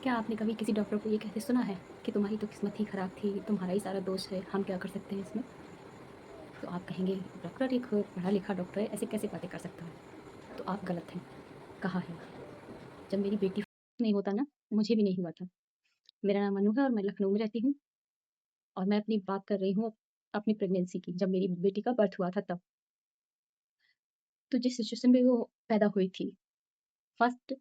क्या आपने कभी किसी डॉक्टर को ये कहते सुना है कि तुम्हारी तो किस्मत ही ख़राब थी, तुम्हारा ही सारा दोष है, हम क्या कर सकते हैं इसमें? तो आप कहेंगे डॉक्टर एक पढ़ा-लिखा डॉक्टर है, ऐसे कैसे बातें कर सकता है? तो आप गलत हैं, कहा है। जब मेरी बेटी नहीं होता ना, मुझे भी नहीं हुआ था। मेरा नाम अनु है और मैं लखनऊ में रहती हूँ और मैं अपनी बात कर रही हूँ अपनी प्रेगनेंसी की, जब मेरी बेटी का बर्थ हुआ था तब। तो जिस सिचुएशन में वो पैदा हुई थी, फर्स्ट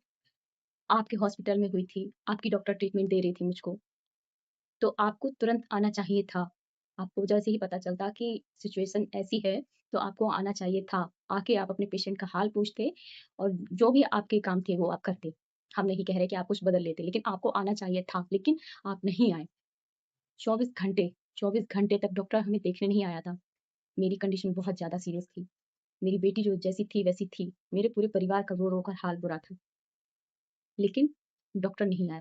आपके हॉस्पिटल में हुई थी, आपकी डॉक्टर ट्रीटमेंट दे रही थी मुझको। तो आपको तुरंत आना चाहिए था। आपको जैसे ही पता चलता कि सिचुएशन ऐसी है, तो आपको आना चाहिए था। आके आप अपने पेशेंट का हाल पूछते और जो भी आपके काम थे, वो आप करते। हम नहीं कह रहे कि आप कुछ बदल लेते, लेकिन आपको आना चाहिए था, लेकिन आप नहीं आए। 24 घंटे 24 घंटे तक डॉक्टर हमें देखने नहीं आया था। मेरी कंडीशन बहुत ज़्यादा सीरियस थी। मेरी बेटी जो जैसी थी, वैसी थी। मेरे पूरे परिवार का रो-रो कर हाल बुरा था। लेकिन डॉक्टर नहीं आए।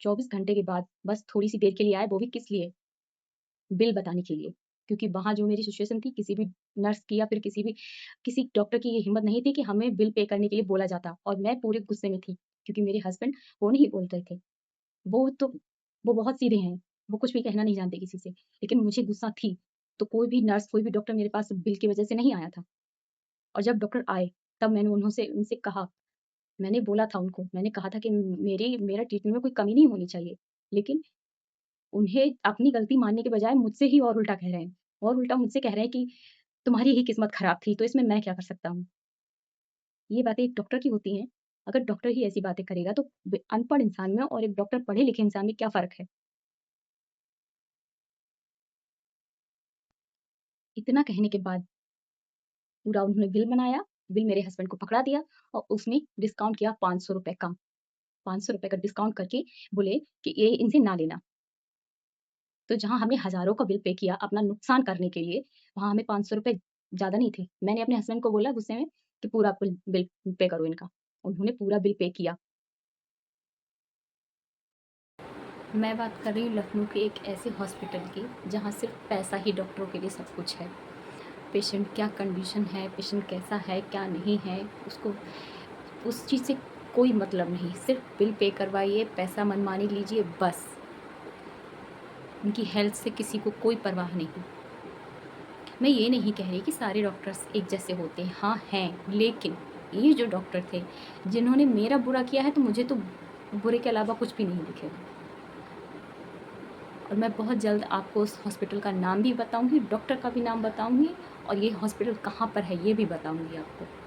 24 घंटे के बाद बस थोड़ी-सी देर के लिए आए, वो भी किस लिए? बिल बताने के लिए, क्योंकि वहाँ जो मेरी सिचुएशन थी किसी भी नर्स की या फिर किसी डॉक्टर की ये हिम्मत नहीं थी कि हमें बिल पे करने के लिए बोला जाता और मैं पूरे गुस्से में थी, क्योंकि मेरे हस्बैंड वो नहीं बोलते थे। वो तो वो बहुत सीधे हैं, वो कुछ भी कहना नहीं जानते किसी से, लेकिन मुझे गुस्सा थी, तो कोई भी नर्स, कोई भी डॉक्टर मेरे पास बिल की वजह से नहीं आया था और जब डॉक्टर आए, तब मैंने उनसे कहा, मैंने बोला था उनको, मैंने कहा था कि मेरा ट्रीटमेंट में कोई कमी नहीं होनी चाहिए, लेकिन उन्हें अपनी गलती मानने के बजाय मुझसे ही और उल्टा कह रहे हैं और उल्टा मुझसे कह रहे हैं कि तुम्हारी ही किस्मत खराब थी, तो इसमें मैं क्या कर सकता हूँ? ये बातें एक डॉक्टर की होती हैं। अगर डॉक्टर ही ऐसी बातें करेगा तो अनपढ़ इंसान में और एक डॉक्टर पढ़े लिखे इंसान में क्या फ़र्क है? इतना कहने के बाद पूरा उन्होंने बिल बनाया, बिल मेरे हस्बैंड को पकड़ा दिया और उसमें डिस्काउंट किया ₹500 कम। ₹500 का डिस्काउंट करके बोले कि ये इनसे ना लेना। तो जहाँ हमने हज़ारों का बिल पे किया अपना नुकसान करने के लिए, वहाँ हमें ₹500 ज़्यादा नहीं थे। मैंने अपने हस्बैंड को बोला गुस्से में कि पूरा बिल बिल पे करो इनका। उन्होंने पूरा बिल पे किया। मैं बात कर रही हूँ लखनऊ के एक ऐसे हॉस्पिटल की, जहाँ सिर्फ़ पैसा ही डॉक्टरों के लिए सब कुछ है। पेशेंट क्या कंडीशन है, पेशेंट कैसा है, क्या नहीं है, उसको उस चीज़ से कोई मतलब नहीं। सिर्फ़ बिल पे करवाइए, पैसा मनमानी लीजिए बस। उनकी हेल्थ से किसी को कोई परवाह नहीं। मैं ये नहीं कह रही कि सारे डॉक्टर्स एक जैसे होते हैं, हाँ हैं, लेकिन ये जो डॉक्टर थे, जिन्होंने मेरा बुरा किया है, तो मुझे तो बुरे के अलावा कुछ भी नहीं दिखेगा। और मैं बहुत जल्द आपको उस हॉस्पिटल का नाम भी बताऊँगी, डॉक्टर का भी नाम बताऊँगी और ये हॉस्पिटल कहाँ पर है, ये भी बताऊँगी आपको।